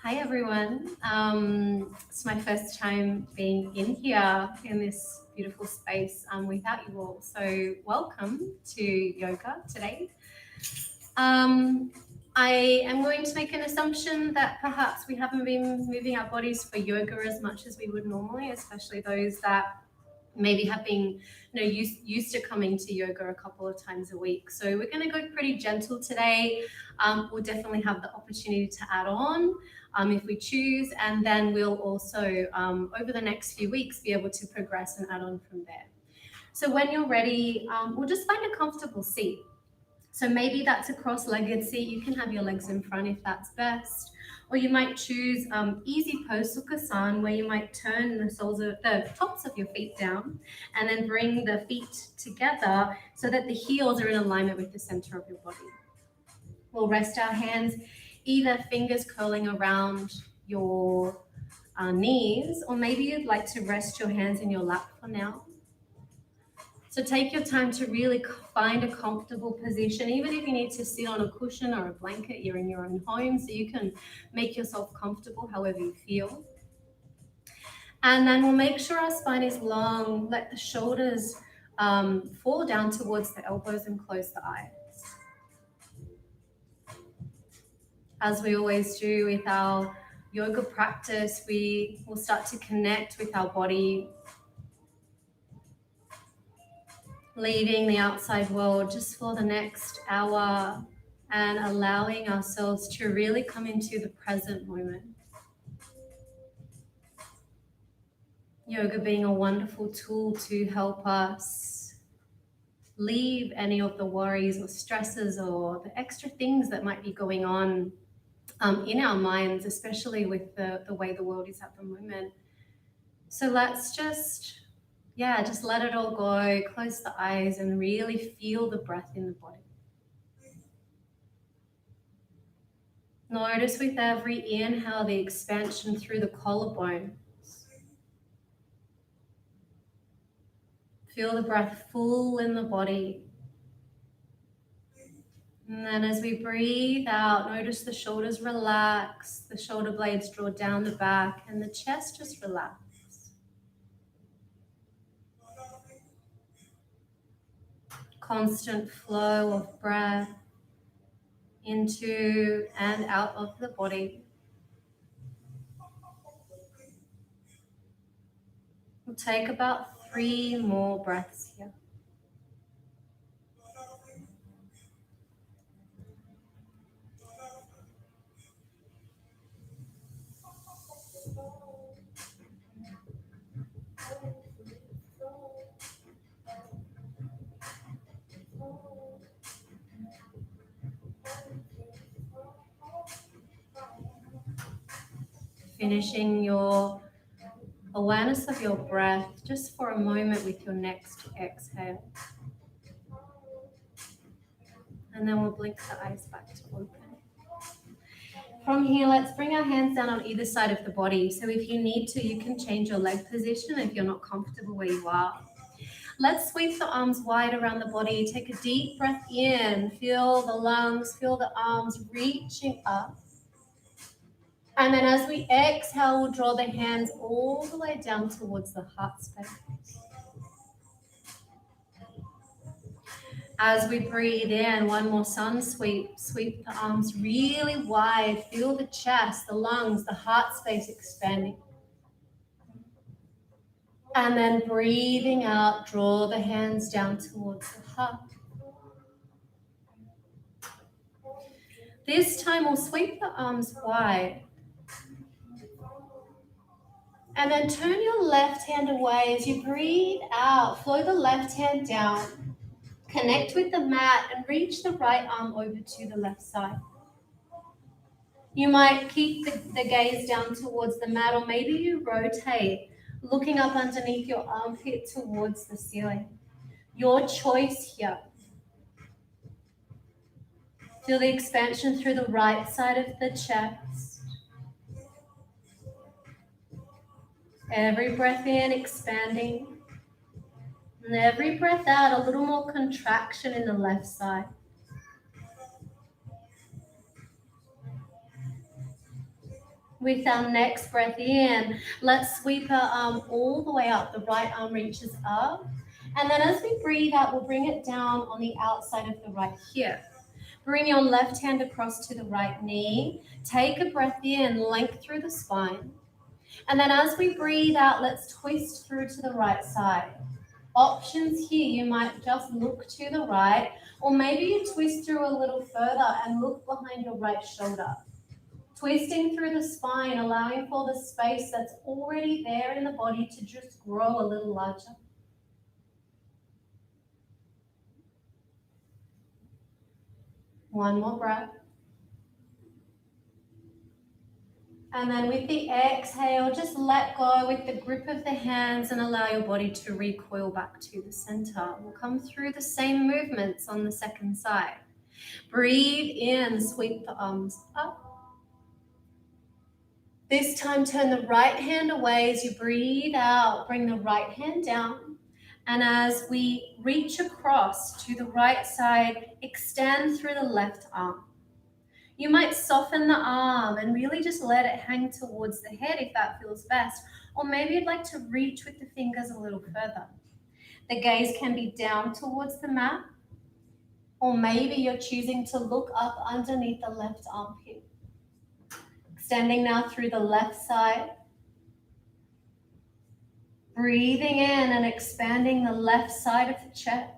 Hi everyone. It's my first time being in here in this beautiful space without you all. So welcome to yoga today. Um, I am going to make an assumption that perhaps we haven't been moving our bodies for yoga as much as we would normally, especially those that maybe have been used to coming to yoga a couple of times a week. So we're going to go pretty gentle today. We'll definitely have the opportunity to add on if we choose, and then we'll also over the next few weeks be able to progress and add on from there. So when you're ready, we'll just find a comfortable seat. So maybe that's a cross-legged seat. You can have your legs in front if that's best. Or you might choose easy pose Sukhasana, where you might turn the tops of your feet down and then bring the feet together so that the heels are in alignment with the center of your body. We'll rest our hands, either fingers curling around your knees, or maybe you'd like to rest your hands in your lap for now. So take your time to really find a comfortable position, even if you need to sit on a cushion or a blanket, you're in your own home, so you can make yourself comfortable however you feel. And then we'll make sure our spine is long, let the shoulders fall down towards the elbows and close the eyes. As we always do with our yoga practice, we will start to connect with our body, leaving the outside world just for the next hour and allowing ourselves to really come into the present moment. Yoga being a wonderful tool to help us leave any of the worries or stresses or the extra things that might be going on in our minds, especially with the way the world is at the moment. So let's just let it all go, close the eyes and really feel the breath in the body. Notice with every inhale the expansion through the collarbones. Feel the breath full in the body. And then as we breathe out, notice the shoulders relax, the shoulder blades draw down the back, and the chest just relax. Constant flow of breath into and out of the body. We'll take about 3 more breaths here. Finishing your awareness of your breath just for a moment with your next exhale. And then we'll blink the eyes back to open. From here, let's bring our hands down on either side of the body. So if you need to, you can change your leg position if you're not comfortable where you are. Let's sweep the arms wide around the body. Take a deep breath in. Feel the lungs, feel the arms reaching up. And then as we exhale, we'll draw the hands all the way down towards the heart space. As we breathe in, one more sun sweep. Sweep the arms really wide. Feel the chest, the lungs, the heart space expanding. And then breathing out, draw the hands down towards the heart. This time we'll sweep the arms wide. And then turn your left hand away as you breathe out. Flow the left hand down. Connect with the mat and reach the right arm over to the left side. You might keep the gaze down towards the mat, or maybe you rotate, looking up underneath your armpit towards the ceiling. Your choice here. Feel the expansion through the right side of the chest. Every breath in, expanding. And every breath out, a little more contraction in the left side. With our next breath in, let's sweep our arm all the way up. The right arm reaches up. And then as we breathe out, we'll bring it down on the outside of the right hip. Bring your left hand across to the right knee. Take a breath in, length through the spine. And then as we breathe out, let's twist through to the right side. Options here, you might just look to the right, or maybe you twist through a little further and look behind your right shoulder. Twisting through the spine, allowing for the space that's already there in the body to just grow a little larger. One more breath. And then with the exhale, just let go with the grip of the hands and allow your body to recoil back to the center. We'll come through the same movements on the second side. Breathe in, sweep the arms up. This time, turn the right hand away as you breathe out. Bring the right hand down. And as we reach across to the right side, extend through the left arm. You might soften the arm and really just let it hang towards the head if that feels best. Or maybe you'd like to reach with the fingers a little further. The gaze can be down towards the mat. Or maybe you're choosing to look up underneath the left armpit. Extending now through the left side. Breathing in and expanding the left side of the chest.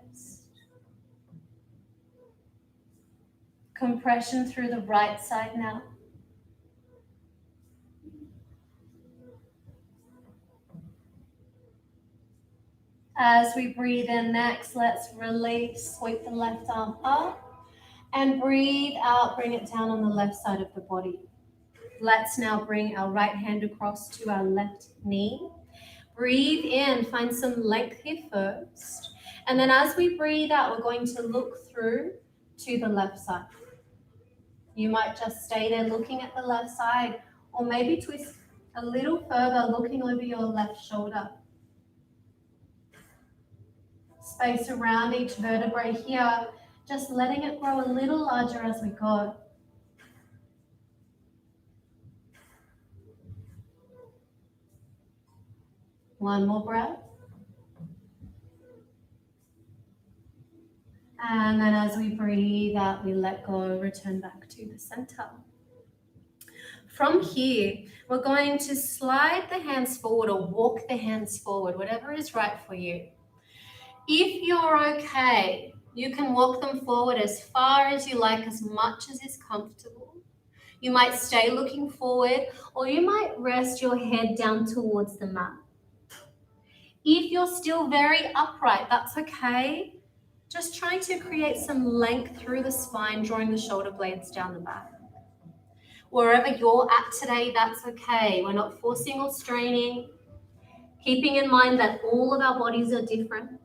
Compression through the right side now. As we breathe in next, let's release, sweep the left arm up, and breathe out, bring it down on the left side of the body. Let's now bring our right hand across to our left knee. Breathe in, find some length here first. And then as we breathe out, we're going to look through to the left side. You might just stay there looking at the left side, or maybe twist a little further, looking over your left shoulder. Space around each vertebrae here, just letting it grow a little larger as we go. One more breath. And then as we breathe out, we let go, return back to the center. From here, we're going to slide the hands forward or walk the hands forward, whatever is right for you. If you're okay, you can walk them forward as far as you like, as much as is comfortable. You might stay looking forward, or you might rest your head down towards the mat. If you're still very upright, that's okay. Just trying to create some length through the spine, drawing the shoulder blades down the back. Wherever you're at today, that's okay. We're not forcing or straining, keeping in mind that all of our bodies are different.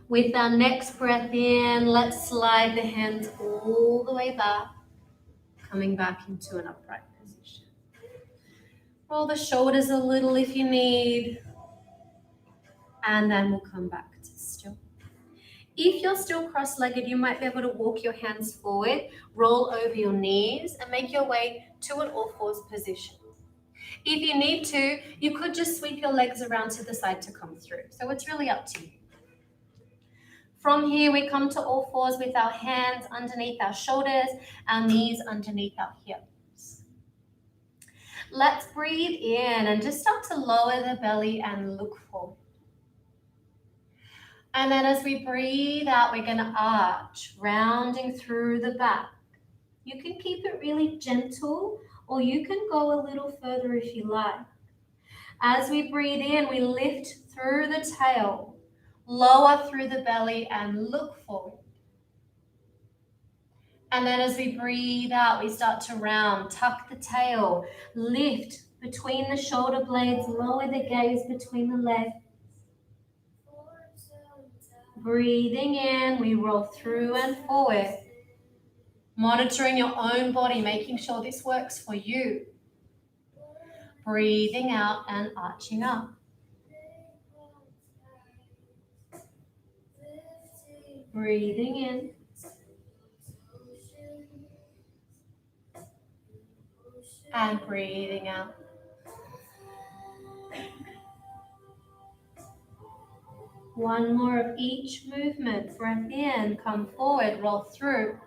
With our next breath in, let's slide the hands all the way back, coming back into an upright position. Roll the shoulders a little if you need, and then we'll come back to still. If you're still cross-legged, you might be able to walk your hands forward, roll over your knees, and make your way to an all-fours position. If you need to, you could just sweep your legs around to the side to come through. So it's really up to you. From here, we come to all fours with our hands underneath our shoulders, our knees underneath our hips. Let's breathe in and just start to lower the belly and look forward. And then as we breathe out, we're going to arch, rounding through the back. You can keep it really gentle, or you can go a little further if you like. As we breathe in, we lift through the tail, lower through the belly, and look forward. And then as we breathe out, we start to round, tuck the tail, lift between the shoulder blades, lower the gaze between the legs. Breathing in, we roll through and forward. Monitoring your own body, making sure this works for you. Breathing out and arching up. Breathing in. And breathing out. One more of each movement. Breath in, come forward, roll through.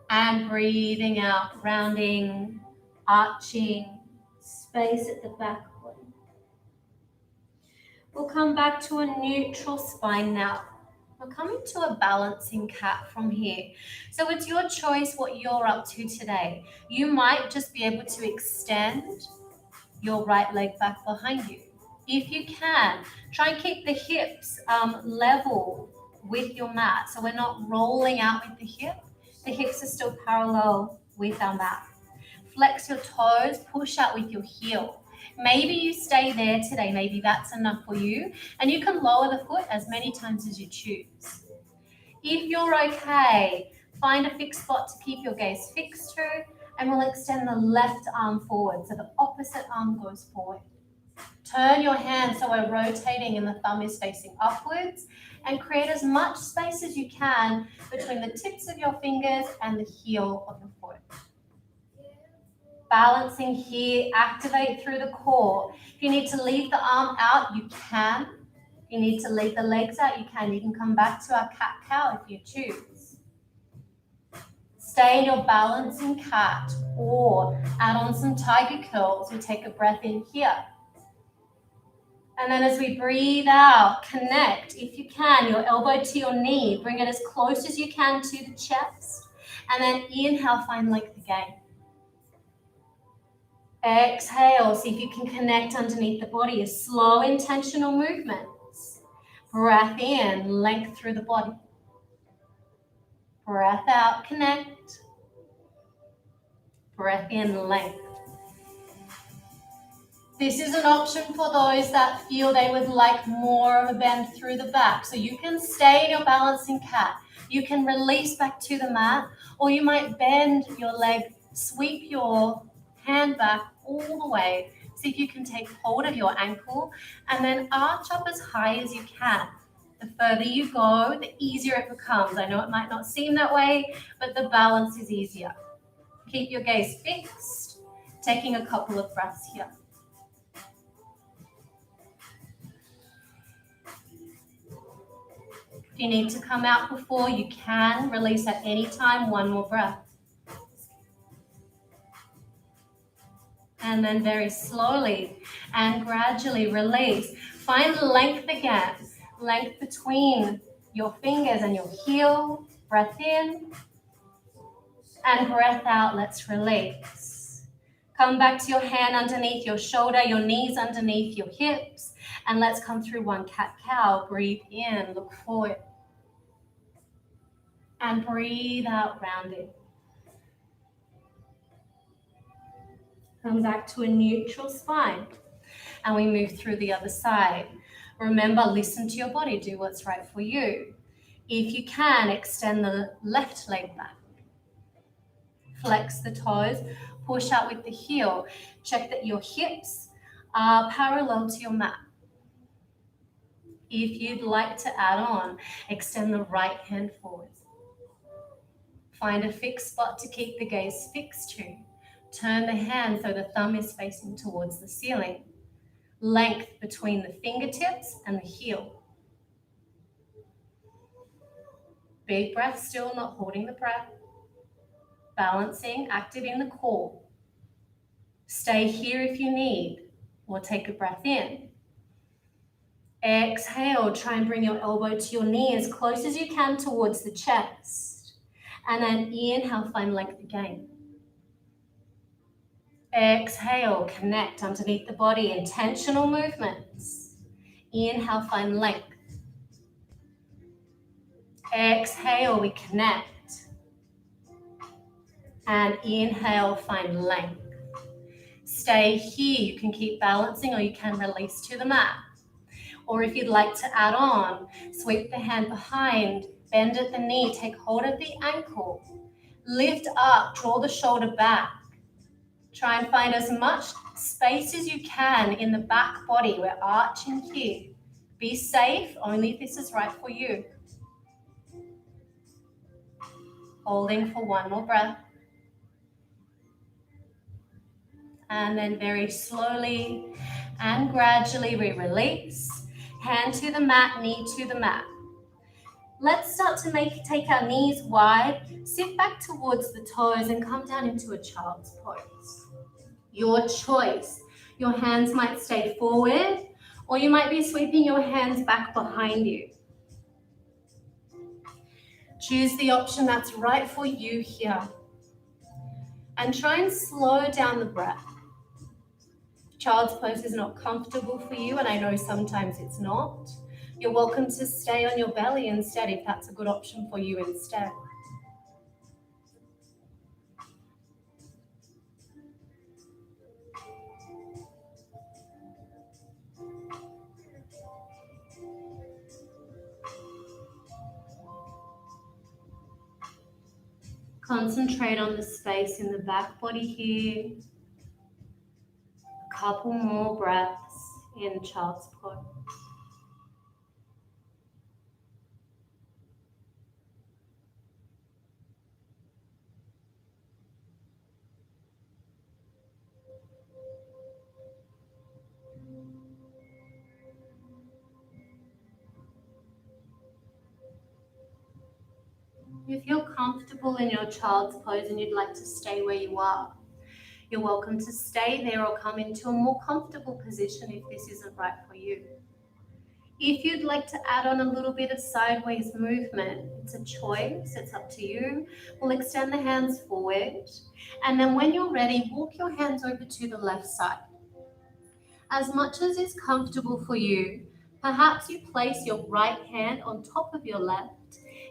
And breathing out, rounding, arching, space at the back body. We'll come back to a neutral spine now. We're coming to a balancing cat from here. So it's your choice what you're up to today. You might just be able to extend your right leg back behind you. If you can, try and keep the hips level with your mat. So we're not rolling out with the hip. The hips are still parallel with our mat. Flex your toes, push out with your heel. Maybe you stay there today, maybe that's enough for you, and you can lower the foot as many times as you choose. If you're okay, find a fixed spot to keep your gaze fixed to, and we'll extend the left arm forward, so the opposite arm goes forward. Turn your hand so we're rotating and the thumb is facing upwards, and create as much space as you can between the tips of your fingers and the heel of your foot. Balancing here, activate through the core. If you need to leave the arm out, you can. If you need to leave the legs out, you can. You can come back to our cat-cow if you choose. Stay in your balancing cat or add on some tiger curls. We take a breath in here. And then as we breathe out, connect, if you can, your elbow to your knee. Bring it as close as you can to the chest. And then inhale, find length again. Exhale, see if you can connect underneath the body. A slow, intentional movements. Breath in, length through the body. Breath out, connect. Breath in, length. This is an option for those that feel they would like more of a bend through the back. So you can stay in your balancing cat. You can release back to the mat, or you might bend your leg, sweep your hand back all the way. See if you can take hold of your ankle and then arch up as high as you can. The further you go, the easier it becomes. I know it might not seem that way, but the balance is easier. Keep your gaze fixed, taking a couple of breaths here. If you need to come out before, you can release at any time. One more breath. And then very slowly and gradually release. Find length again. Length between your fingers and your heel. Breath in. And breath out. Let's release. Come back to your hand underneath your shoulder, your knees underneath your hips. And let's come through one cat-cow. Breathe in, look forward. And breathe out, rounded. Come back to a neutral spine. And we move through the other side. Remember, listen to your body. Do what's right for you. If you can, extend the left leg back. Flex the toes. Push out with the heel. Check that your hips are parallel to your mat. If you'd like to add on, extend the right hand forward. Find a fixed spot to keep the gaze fixed to. Turn the hand so the thumb is facing towards the ceiling. Length between the fingertips and the heel. Big breath still, not holding the breath. Balancing, active in the core. Stay here if you need, or take a breath in. Exhale, try and bring your elbow to your knee as close as you can towards the chest. And then inhale, find length again. Exhale, connect underneath the body, intentional movements. Inhale, find length. Exhale, we connect. And inhale, find length. Stay here, you can keep balancing or you can release to the mat. Or if you'd like to add on, sweep the hand behind, bend at the knee, take hold of the ankle. Lift up, draw the shoulder back. Try and find as much space as you can in the back body. We're arching here. Be safe, only if this is right for you. Holding for one more breath. And then very slowly and gradually we release. Hand to the mat, knee to the mat. Let's start to take our knees wide, sit back towards the toes and come down into a child's pose. Your choice. Your hands might stay forward or you might be sweeping your hands back behind you. Choose the option that's right for you here. And try and slow down the breath. Child's pose is not comfortable for you, and I know sometimes it's not. You're welcome to stay on your belly instead if that's a good option for you instead. Concentrate on the space in the back body here. A couple more breaths in child's pose. If you're comfortable in your child's pose and you'd like to stay where you are, you're welcome to stay there or come into a more comfortable position if this isn't right for you. If you'd like to add on a little bit of sideways movement, it's a choice, it's up to you. We'll extend the hands forward, and then when you're ready, walk your hands over to the left side. As much as is comfortable for you, perhaps you place your right hand on top of your left,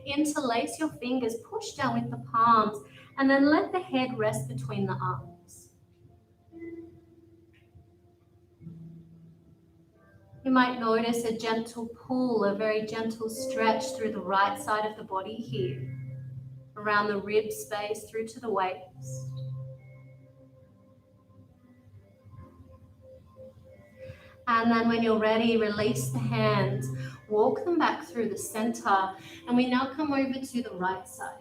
interlace your fingers, push down with the palms, and then let the head rest between the arms. You might notice a gentle pull, a very gentle stretch through the right side of the body here, around the rib space through to the waist. And then when you're ready, release the hands, walk them back through the center, and we now come over to the right side.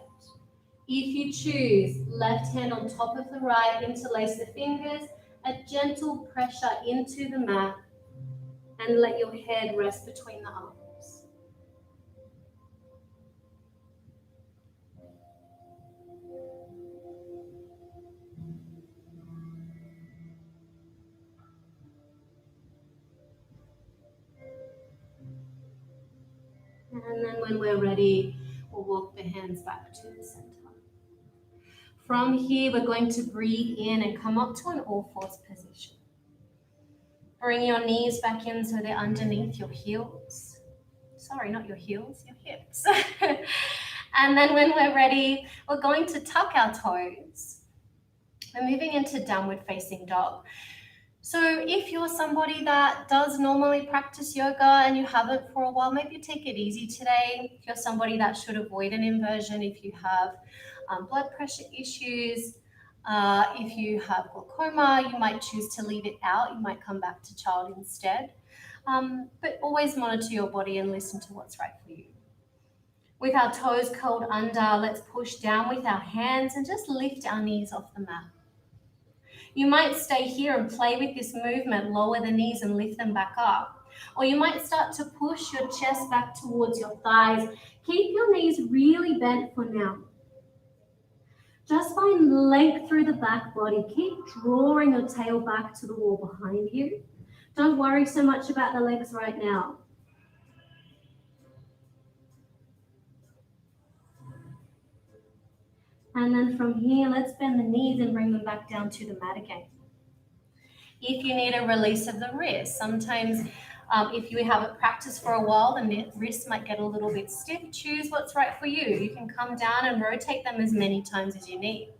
If you choose, left hand on top of the right, interlace the fingers, a gentle pressure into the mat, and let your head rest between the arms. And then when we're ready, we'll walk the hands back to the center. From here, we're going to breathe in and come up to an all-fours position. Bring your knees back in so they're underneath your heels. Sorry, not your heels, your hips. And then when we're ready, we're going to tuck our toes. We're moving into downward facing dog. So if you're somebody that does normally practice yoga and you haven't for a while, maybe take it easy today. If you're somebody that should avoid an inversion, if you have blood pressure issues, if you have glaucoma, you might choose to leave it out. You might come back to child instead. But always monitor your body and listen to what's right for you. With our toes curled under, let's push down with our hands and just lift our knees off the mat. You might stay here and play with this movement, lower the knees and lift them back up. Or you might start to push your chest back towards your thighs. Keep your knees really bent for now. Just find length through the back body. Keep drawing your tail back to the wall behind you. Don't worry so much about the legs right now. And then from here, let's bend the knees and bring them back down to the mat again. If you need a release of the wrist, sometimes if you haven't practiced for a while, the wrists might get a little bit stiff. Choose what's right for you. You can come down and rotate them as many times as you need.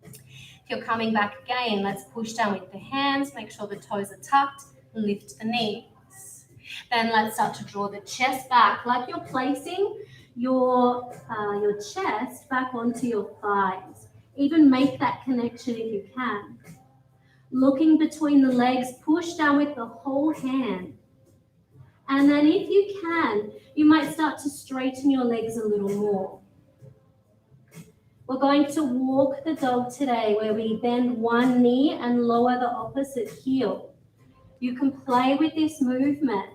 If you're coming back again, let's push down with the hands, make sure the toes are tucked, lift the knees. Then let's start to draw the chest back, like you're placing your chest back onto your thighs. Even make that connection if you can. Looking between the legs, push down with the whole hand. And then if you can, you might start to straighten your legs a little more. We're going to walk the dog today where we bend one knee and lower the opposite heel. You can play with this movement.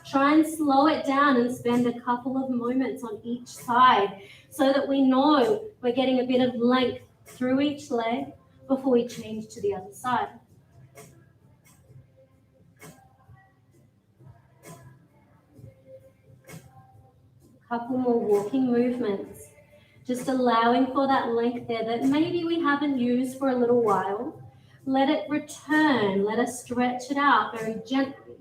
Try and slow it down and spend a couple of moments on each side so that we know we're getting a bit of length through each leg before we change to the other side. Couple more walking movements. Just allowing for that length there that maybe we haven't used for a little while. Let it return. Let us stretch it out very gently.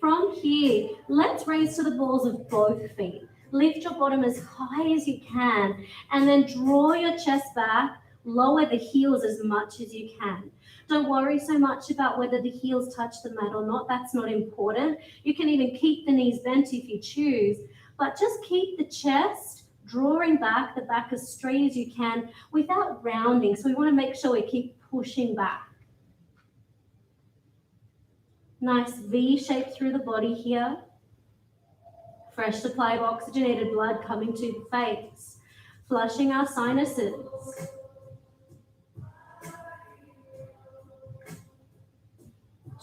From here, let's raise to the balls of both feet. Lift your bottom as high as you can and then draw your chest back. Lower the heels as much as you can. Don't worry so much about whether the heels touch the mat or not. That's not important. You can even keep the knees bent if you choose, but just keep the chest drawing back, the back as straight as you can without rounding. So we want to make sure we keep pushing back. Nice V shape through the body here. Fresh supply of oxygenated blood coming to the face, flushing our sinuses.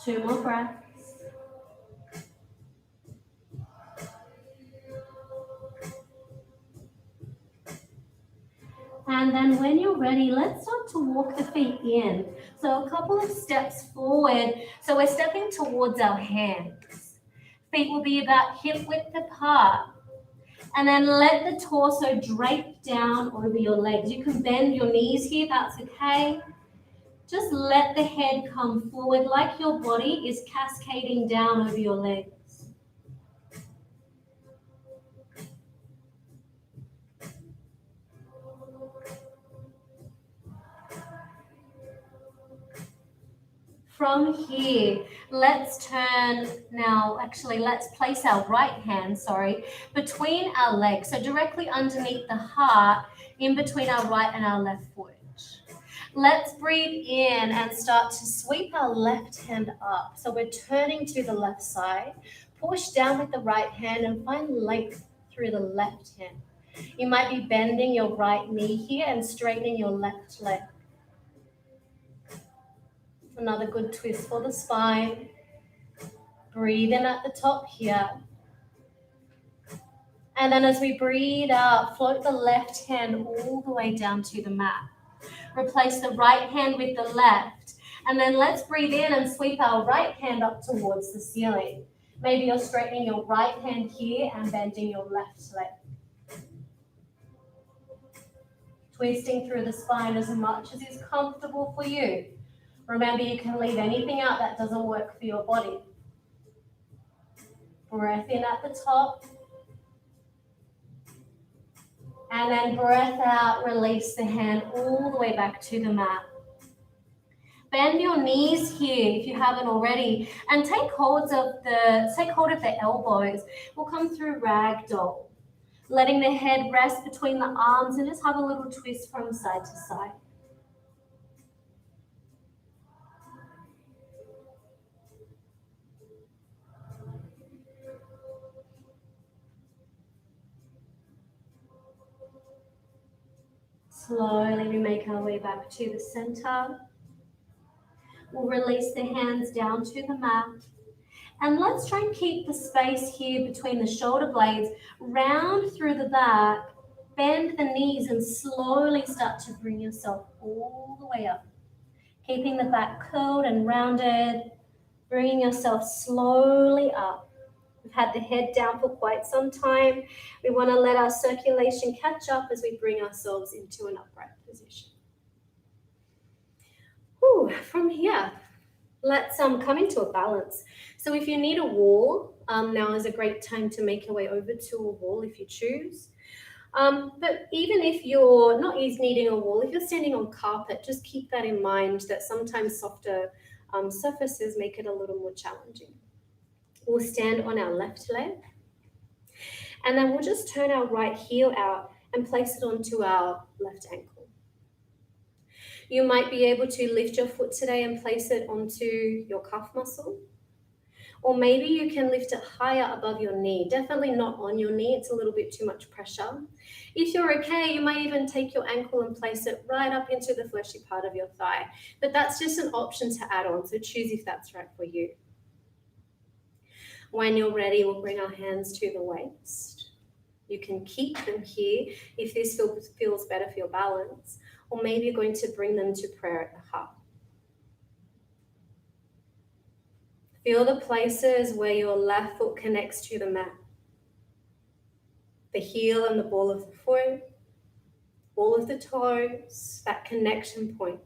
Two more breaths. And then when you're ready, let's start to walk the feet in. So a couple of steps forward. So we're stepping towards our hands. Feet will be about hip width apart. And then let the torso drape down over your legs. You can bend your knees here, that's okay. Just let the head come forward like your body is cascading down over your legs. From here, let's turn now, actually let's place our right hand, between our legs. So directly underneath the heart, in between our right and our left foot. Let's breathe in and start to sweep our left hand up. So we're turning to the left side. Push down with the right hand and find length through the left hand. You might be bending your right knee here and straightening your left leg. Another good twist for the spine. Breathe in at the top here. And then as we breathe out, float the left hand all the way down to the mat. Replace the right hand with the left. And then let's breathe in and sweep our right hand up towards the ceiling. Maybe you're straightening your right hand here and bending your left leg. Twisting through the spine as much as is comfortable for you. Remember, you can leave anything out that doesn't work for your body. Breath in at the top. And then breath out, release the hand all the way back to the mat. Bend your knees here if you haven't already, and take hold of the elbows. We'll come through ragdoll, letting the head rest between the arms and just have a little twist from side to side. Slowly we make our way back to the center. We'll release the hands down to the mat. And let's try and keep the space here between the shoulder blades, round through the back, bend the knees and slowly start to bring yourself all the way up. Keeping the back curled and rounded, bringing yourself slowly up. We've had the head down for quite some time. We want to let our circulation catch up as we bring ourselves into an upright position. From here, let's come into a balance. So if you need a wall, now is a great time to make your way over to a wall if you choose. But even if you're not needing a wall, if you're standing on carpet, just keep that in mind that sometimes softer surfaces make it a little more challenging. We'll stand on our left leg, and then we'll just turn our right heel out and place it onto our left ankle. You might be able to lift your foot today and place it onto your calf muscle. Or maybe you can lift it higher above your knee. Definitely not on your knee, it's a little bit too much pressure. If you're okay, you might even take your ankle and place it right up into the fleshy part of your thigh. But that's just an option to add on, so choose if that's right for you. When you're ready, we'll bring our hands to the waist. You can keep them here if this feels better for your balance, or maybe you're going to bring them to prayer at the heart. Feel the places where your left foot connects to the mat. The heel and the ball of the foot, all of the toes, that connection point.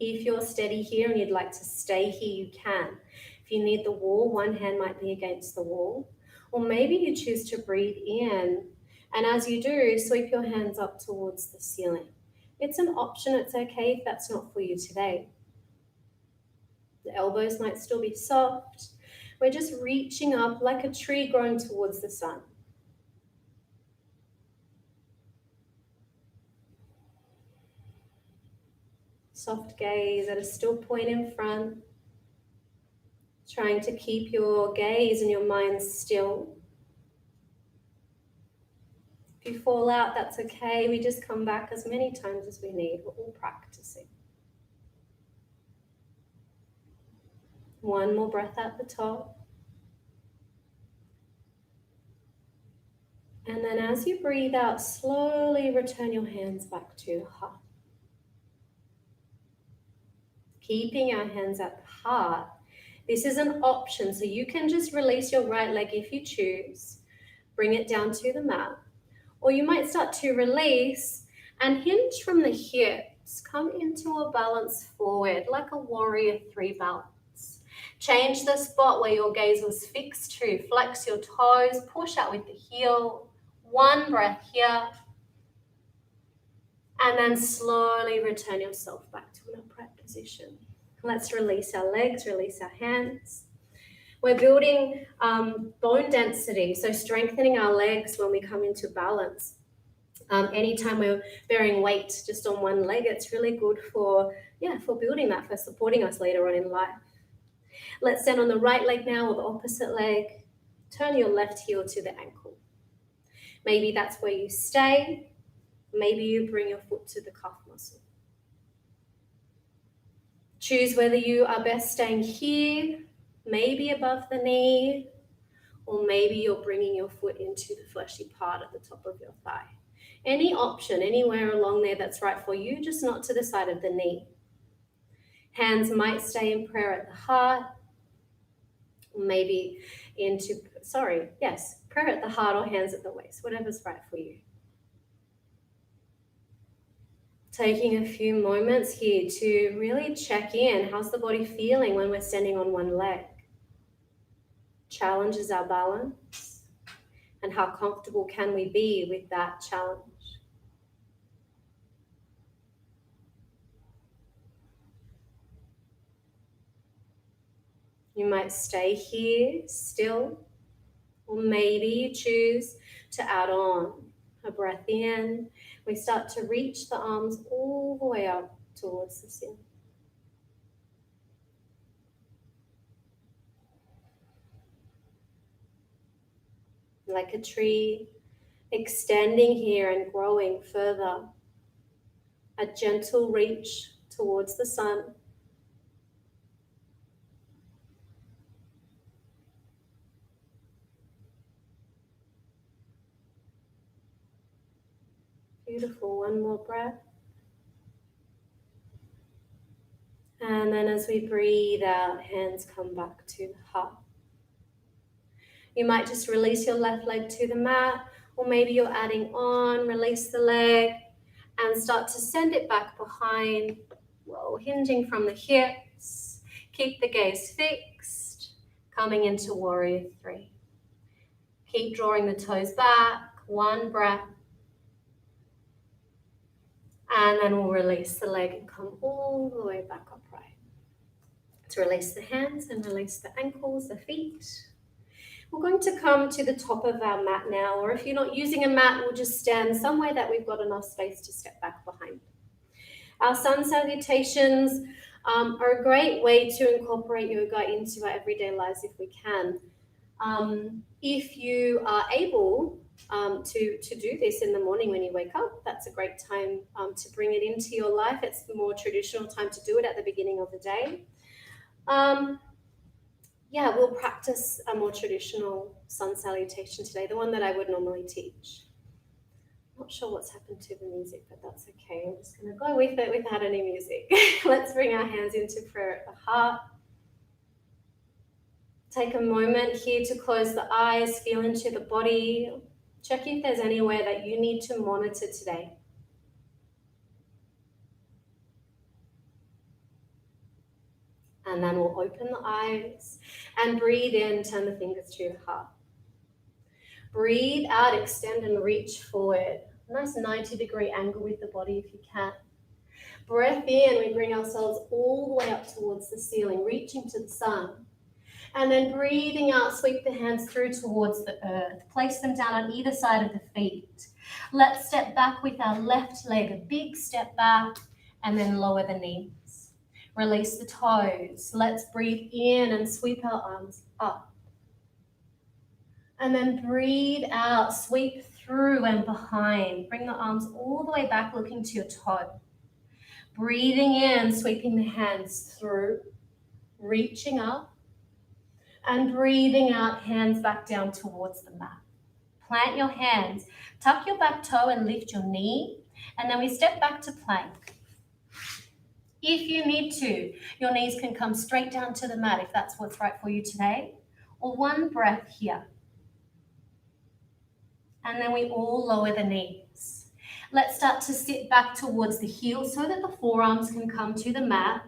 If you're steady here and you'd like to stay here, you can. If you need the wall, one hand might be against the wall, or maybe you choose to breathe in, and as you do, sweep your hands up towards the ceiling. It's an option, it's okay if that's not for you today. The elbows might still be soft. We're just reaching up like a tree growing towards the sun. Soft gaze at a still point in front. Trying to keep your gaze and your mind still. If you fall out, that's okay. We just come back as many times as we need. We're all practicing. One more breath at the top. And then as you breathe out, slowly return your hands back to the heart. Keeping your hands at the heart. This is an option, so you can just release your right leg if you choose. Bring it down to the mat. Or you might start to release and hinge from the hips. Come into a balance forward, like a warrior 3 balance. Change the spot where your gaze was fixed to. Flex your toes, push out with the heel. One breath here. And then slowly return yourself back to an upright position. Let's release our legs, release our hands. We're building bone density, so strengthening our legs when we come into balance. Anytime we're bearing weight just on one leg, it's really good for building that, for supporting us later on in life. Let's stand on the right leg now or the opposite leg. Turn your left heel to the ankle. Maybe that's where you stay. Maybe you bring your foot to the calf muscle. Choose whether you are best staying here, maybe above the knee, or maybe you're bringing your foot into the fleshy part at the top of your thigh. Any option, anywhere along there that's right for you, just not to the side of the knee. Hands might stay in prayer at the heart, or maybe prayer at the heart or hands at the waist, whatever's right for you. Taking a few moments here to really check in. How's the body feeling when we're standing on one leg? Challenges our balance, and how comfortable can we be with that challenge? You might stay here still, or maybe you choose to add on a breath in. We start to reach the arms all the way up towards the ceiling. Like a tree, extending here and growing further. A gentle reach towards the sun. Beautiful, one more breath. And then as we breathe out, hands come back to the heart. You might just release your left leg to the mat, or maybe you're adding on, release the leg, and start to send it back behind. Whoa, hinging from the hips. Keep the gaze fixed, coming into warrior 3. Keep drawing the toes back, one breath. And then we'll release the leg and come all the way back upright. To release the hands and release the ankles, the feet. We're going to come to the top of our mat now, or if you're not using a mat, we'll just stand somewhere that we've got enough space to step back behind. Our sun salutations are a great way to incorporate yoga into our everyday lives if we can. If you are able to do this in the morning when you wake up, that's a great time to bring it into your life. It's the more traditional time to do it at the beginning of the day. Yeah, we'll practice a more traditional sun salutation today, the one that I would normally teach. Not sure what's happened to the music, but that's okay. I'm just going to go with it without any music. Let's bring our hands into prayer at the heart. Take a moment here to close the eyes, feel into the body. Check if there's anywhere that you need to monitor today. And then we'll open the eyes and breathe in, turn the fingers to your heart. Breathe out, extend and reach forward. Nice 90-degree angle with the body if you can. Breath in, we bring ourselves all the way up towards the ceiling, reaching to the sun. And then breathing out, sweep the hands through towards the earth. Place them down on either side of the feet. Let's step back with our left leg, a big step back, and then lower the knees. Release the toes. Let's breathe in and sweep our arms up. And then breathe out, sweep through and behind. Bring the arms all the way back, looking to your toe. Breathing in, sweeping the hands through, reaching up. And breathing out, hands back down towards the mat. Plant your hands, tuck your back toe and lift your knee. And then we step back to plank. If you need to, your knees can come straight down to the mat if that's what's right for you today. Or one breath here. And then we all lower the knees. Let's start to sit back towards the heels so that the forearms can come to the mat.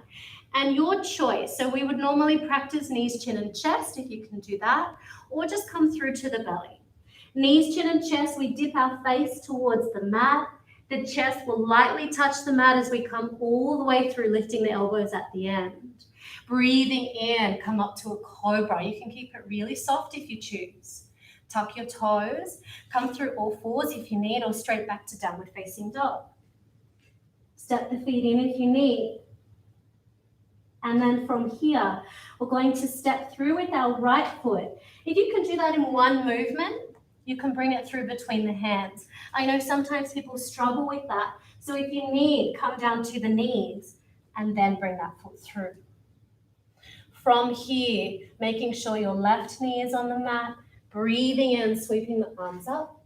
And your choice, so we would normally practice knees, chin and chest if you can do that, or just come through to the belly. Knees, chin and chest, we dip our face towards the mat. The chest will lightly touch the mat as we come all the way through, lifting the elbows at the end. Breathing in, come up to a cobra. You can keep it really soft if you choose. Tuck your toes, come through all fours if you need, or straight back to downward facing dog. Step the feet in if you need. And then from here, we're going to step through with our right foot. If you can do that in one movement, you can bring it through between the hands. I know sometimes people struggle with that. So if you need, come down to the knees and then bring that foot through. From here, making sure your left knee is on the mat, breathing in, sweeping the arms up.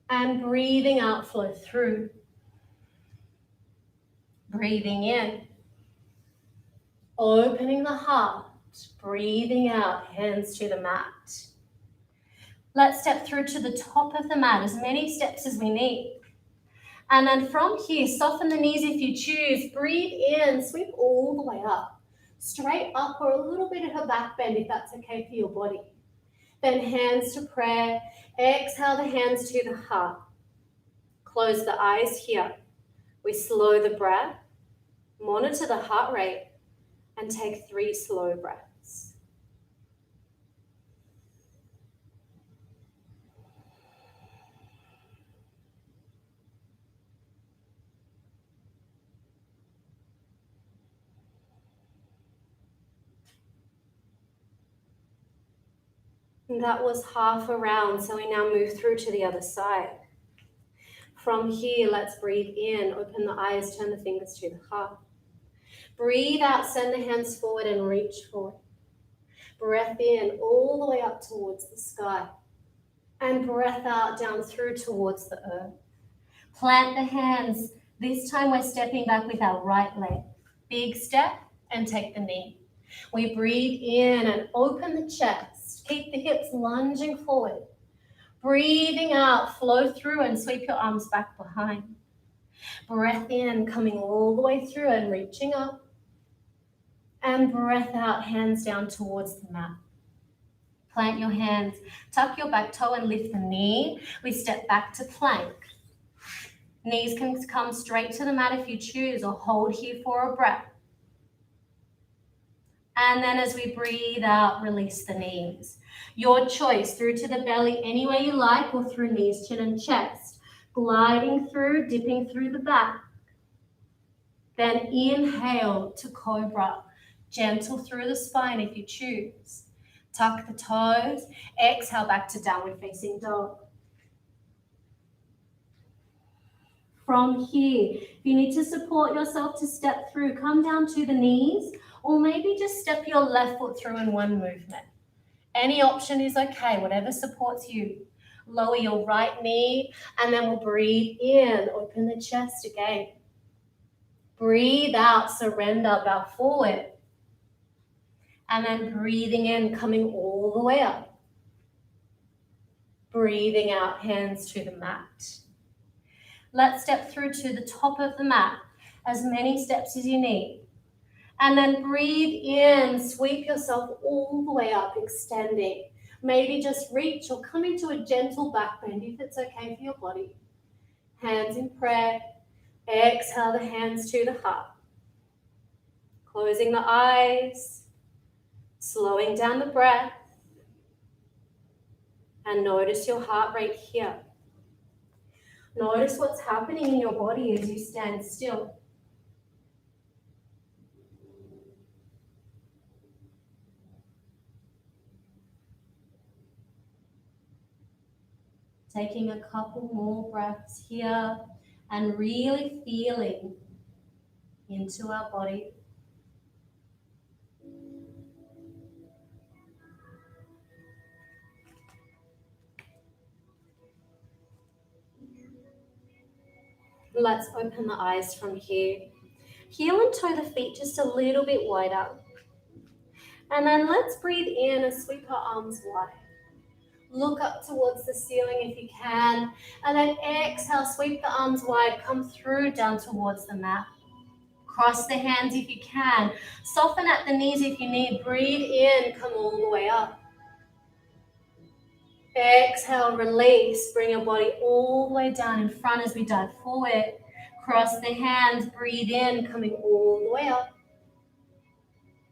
And breathing out, flow through. Breathing in. Opening the heart, breathing out, hands to the mat. Let's step through to the top of the mat, as many steps as we need. And then from here, soften the knees if you choose. Breathe in, sweep all the way up. Straight up or a little bit of a back bend if that's okay for your body. Then hands to prayer. Exhale the hands to the heart. Close the eyes here. We slow the breath. Monitor the heart rate. And take 3 slow breaths. And that was half a round, so we now move through to the other side. From here, let's breathe in, open the eyes, turn the fingers to the heart. Breathe out, send the hands forward and reach forward. Breath in all the way up towards the sky. And breath out down through towards the earth. Plant the hands. This time we're stepping back with our right leg. Big step and take the knee. We breathe in and open the chest. Keep the hips lunging forward. Breathing out, flow through and sweep your arms back behind. Breath in, coming all the way through and reaching up. And breath out, hands down towards the mat. Plant your hands, tuck your back toe and lift the knee. We step back to plank. Knees can come straight to the mat if you choose, or hold here for a breath. And then as we breathe out, release the knees. Your choice, through to the belly any way you like, or through knees, chin and chest. Gliding through, dipping through the back. Then inhale to cobra. Gentle through the spine if you choose. Tuck the toes. Exhale back to downward facing dog. From here, if you need to support yourself to step through, come down to the knees, or maybe just step your left foot through in one movement. Any option is okay, whatever supports you. Lower your right knee, and then we'll breathe in, open the chest again. Breathe out, surrender, bow forward. And then breathing in, coming all the way up. Breathing out, hands to the mat. Let's step through to the top of the mat, as many steps as you need. And then breathe in, sweep yourself all the way up, extending. Maybe just reach or come into a gentle back bend if it's okay for your body. Hands in prayer. Exhale the hands to the heart. Closing the eyes, slowing down the breath, and notice your heart rate here. Notice what's happening in your body as you stand still. Taking a couple more breaths here and really feeling into our body. Let's open the eyes from here. Heel and toe the feet just a little bit wider. And then let's breathe in and sweep our arms wide. Look up towards the ceiling if you can. And then exhale, sweep the arms wide, come through down towards the mat. Cross the hands if you can. Soften at the knees if you need. Breathe in, come all the way up. Exhale, release. Bring your body all the way down in front as we dive forward. Cross the hands, breathe in, coming all the way up.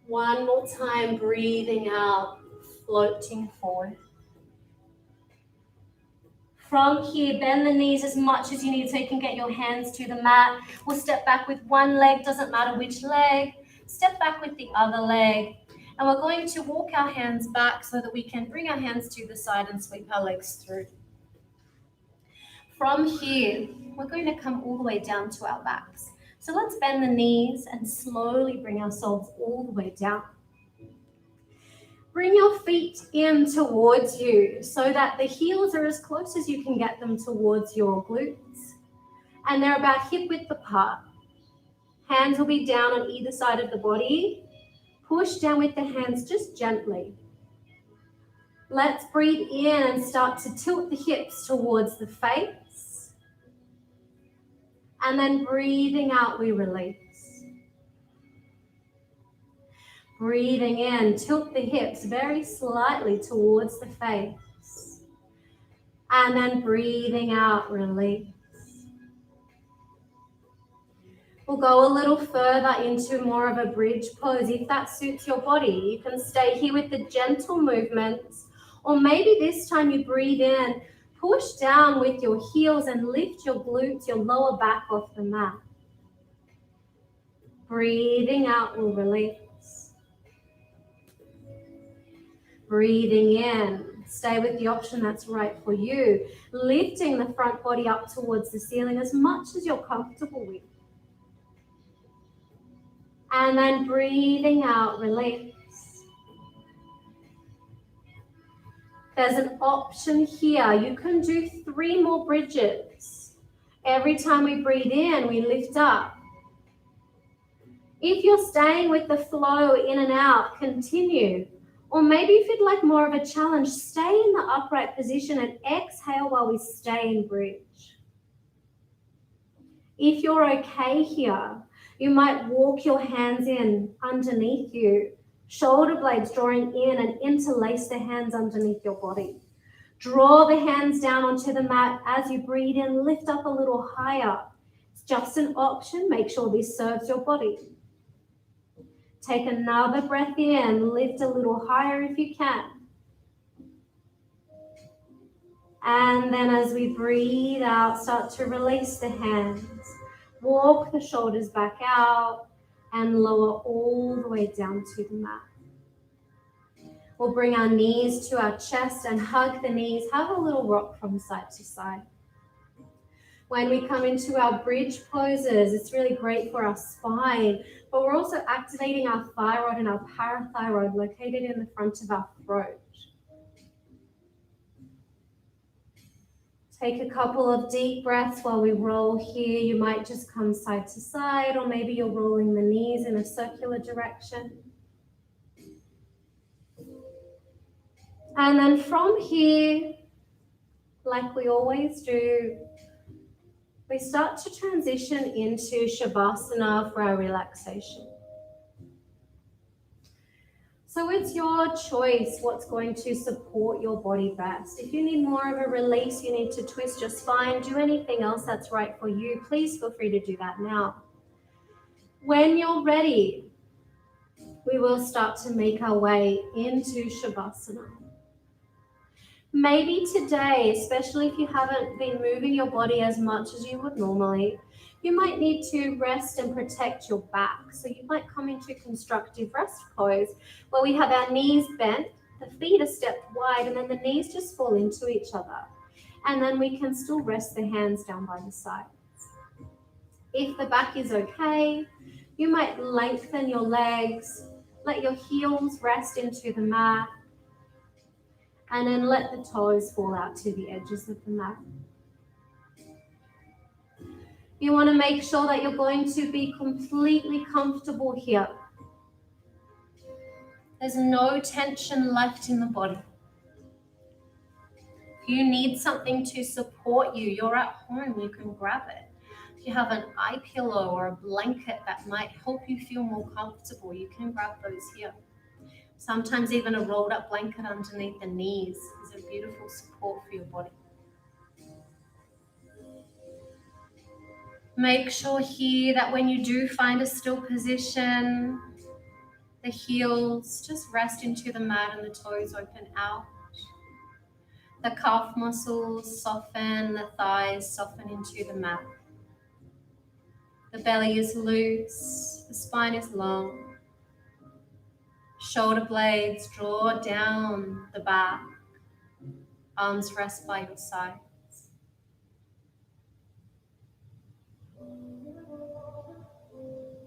One more time, breathing out, floating forward. From here, bend the knees as much as you need so you can get your hands to the mat. We'll step back with one leg, doesn't matter which leg. Step back with the other leg. And we're going to walk our hands back so that we can bring our hands to the side and sweep our legs through. From here, we're going to come all the way down to our backs. So let's bend the knees and slowly bring ourselves all the way down. Bring your feet in towards you so that the heels are as close as you can get them towards your glutes. And they're about hip width apart. Hands will be down on either side of the body. Push down with the hands just gently. Let's breathe in and start to tilt the hips towards the face. And then breathing out, we release. Breathing in, tilt the hips very slightly towards the face. And then breathing out, release. We'll go a little further into more of a bridge pose. If that suits your body, you can stay here with the gentle movements. Or maybe this time you breathe in, push down with your heels and lift your glutes, your lower back off the mat. Breathing out will release. Breathing in, stay with the option that's right for you. Lifting the front body up towards the ceiling as much as you're comfortable with. And then breathing out, release. There's an option here. You can do 3 more bridges. Every time we breathe in, we lift up. If you're staying with the flow in and out, continue. Or maybe if you'd like more of a challenge, stay in the upright position and exhale while we stay in bridge. If you're okay here, you might walk your hands in underneath you, shoulder blades drawing in, and interlace the hands underneath your body. Draw the hands down onto the mat as you breathe in, lift up a little higher. It's just an option. Make sure this serves your body. Take another breath in, lift a little higher if you can. And then as we breathe out, start to release the hands. Walk the shoulders back out and lower all the way down to the mat. We'll bring our knees to our chest and hug the knees. Have a little rock from side to side. When we come into our bridge poses, it's really great for our spine, but we're also activating our thyroid and our parathyroid located in the front of our throat. Take a couple of deep breaths while we roll here. You might just come side to side, or maybe you're rolling the knees in a circular direction. And then from here, like we always do, we start to transition into Shavasana for our relaxation. So it's your choice what's going to support your body best. If you need more of a release, you need to twist your spine, do anything else that's right for you, please feel free to do that now. When you're ready, we will start to make our way into Shavasana. Maybe today, especially if you haven't been moving your body as much as you would normally, you might need to rest and protect your back. So you might come into constructive rest pose where we have our knees bent, the feet are stepped wide, and then the knees just fall into each other. And then we can still rest the hands down by the sides. If the back is okay, you might lengthen your legs, let your heels rest into the mat, and then let the toes fall out to the edges of the mat. You want to make sure that you're going to be completely comfortable here. There's no tension left in the body. If you need something to support you, you're at home, you can grab it. If you have an eye pillow or a blanket that might help you feel more comfortable, you can grab those here. Sometimes even a rolled up blanket underneath the knees is a beautiful support for your body. Make sure here that when you do find a still position, the heels just rest into the mat and the toes open out. The calf muscles soften, the thighs soften into the mat. The belly is loose, the spine is long. Shoulder blades draw down the back. Arms rest by your sides.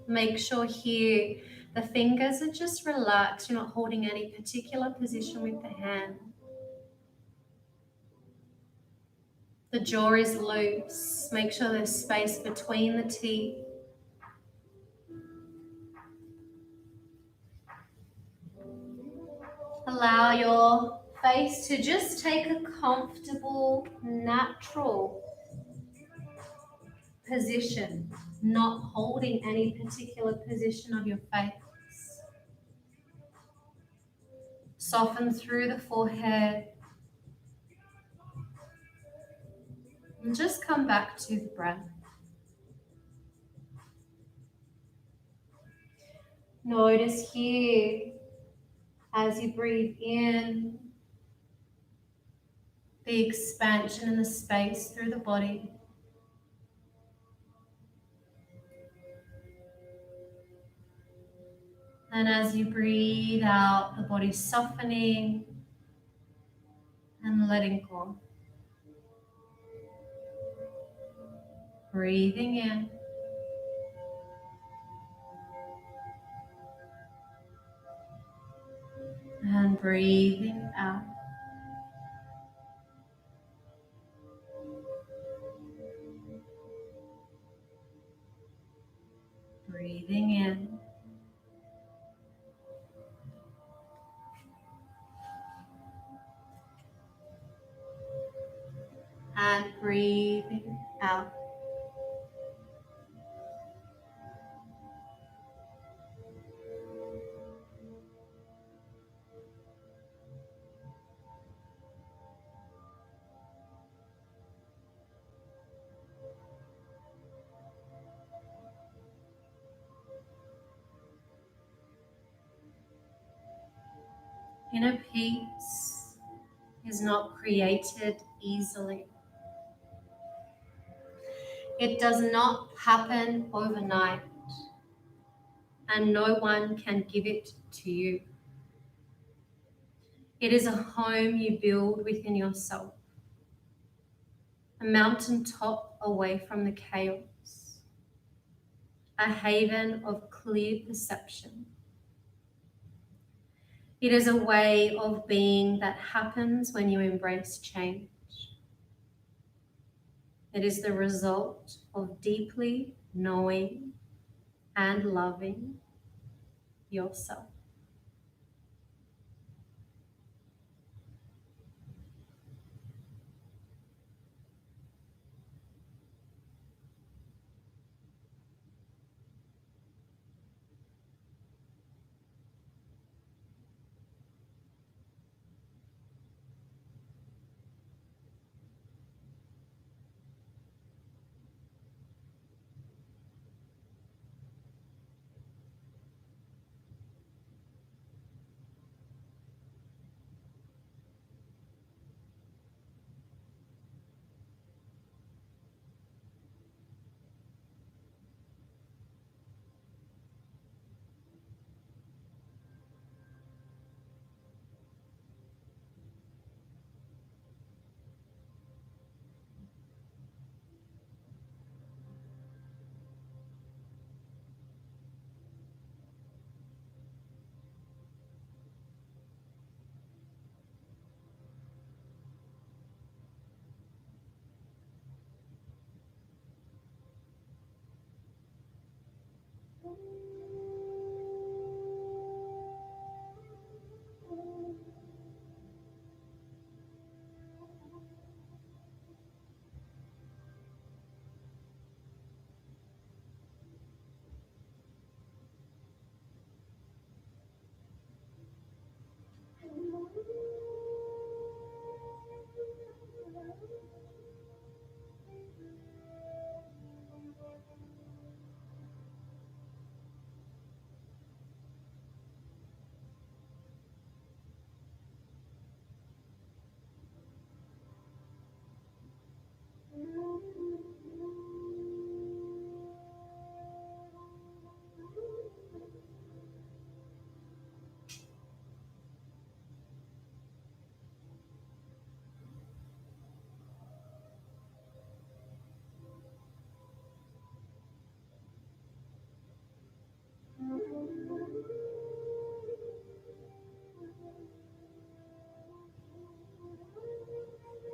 Make sure here the fingers are just relaxed. You're not holding any particular position with the hand. The jaw is loose. Make sure there's space between the teeth. Allow your face to just take a comfortable, natural position, not holding any particular position of your face. Soften through the forehead. And just come back to the breath. Notice here, as you breathe in, the expansion and the space through the body. And as you breathe out, the body softening and letting go. Breathing in. And breathing out. Breathing in. And breathing out. Inner peace is not created easily. It does not happen overnight, and no one can give it to you. It is a home you build within yourself, a mountaintop away from the chaos, a haven of clear perception. It is a way of being that happens when you embrace change. It is the result of deeply knowing and loving yourself.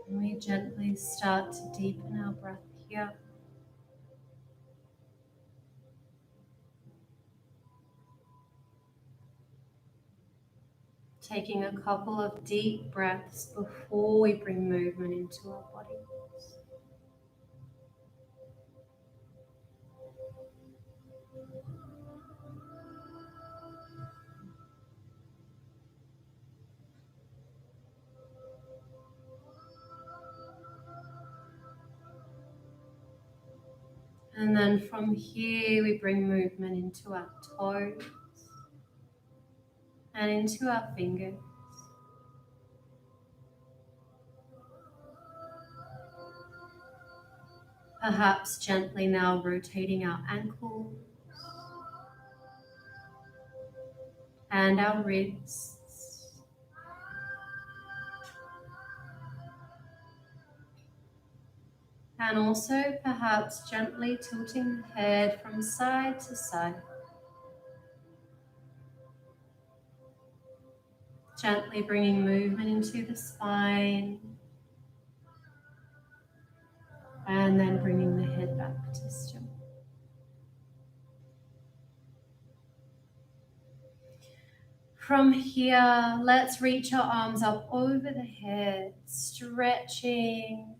And we gently start to deepen our breath here. Taking a couple of deep breaths before we bring movement into our bodies. And then from here, we bring movement into our toes and into our fingers. Perhaps gently now rotating our ankles and our wrists. And also perhaps gently tilting the head from side to side. Gently bringing movement into the spine. And then bringing the head back to still. From here, let's reach our arms up over the head, stretching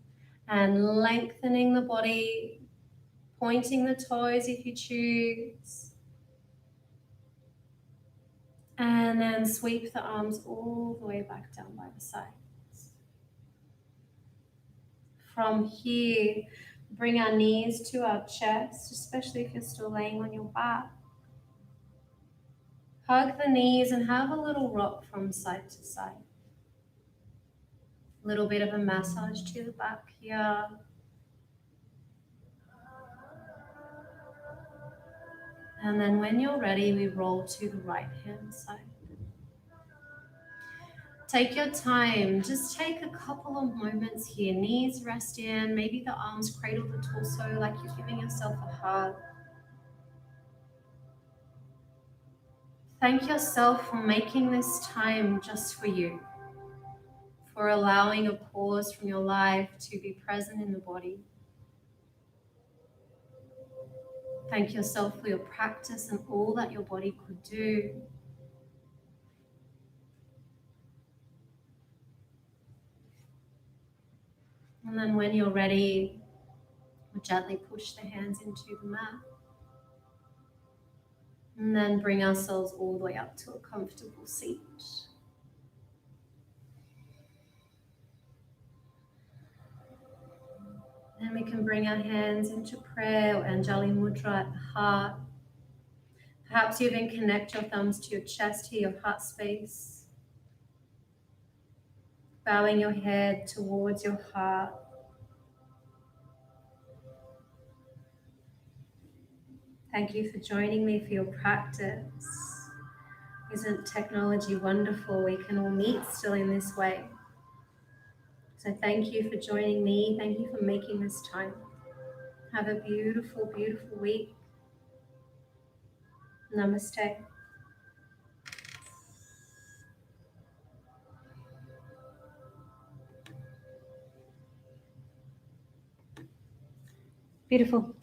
and lengthening the body, pointing the toes if you choose. And then sweep the arms all the way back down by the sides. From here, bring our knees to our chest, especially if you're still laying on your back. Hug the knees and have a little rock from side to side. A little bit of a massage to the back here. And then when you're ready, we roll to the right hand side. Take your time, just take a couple of moments here. Knees rest in, maybe the arms cradle the torso like you're giving yourself a hug. Thank yourself for making this time just for you, for allowing a pause from your life to be present in the body. Thank yourself for your practice and all that your body could do. And then when you're ready, we'll gently push the hands into the mat. And then bring ourselves all the way up to a comfortable seat. Then we can bring our hands into prayer or Anjali Mudra at the heart. Perhaps you even connect your thumbs to your chest here, your heart space. Bowing your head towards your heart. Thank you for joining me for your practice. Isn't technology wonderful? We can all meet still in this way. So thank you for joining me. Thank you for making this time. Have a beautiful, beautiful week. Namaste. Beautiful.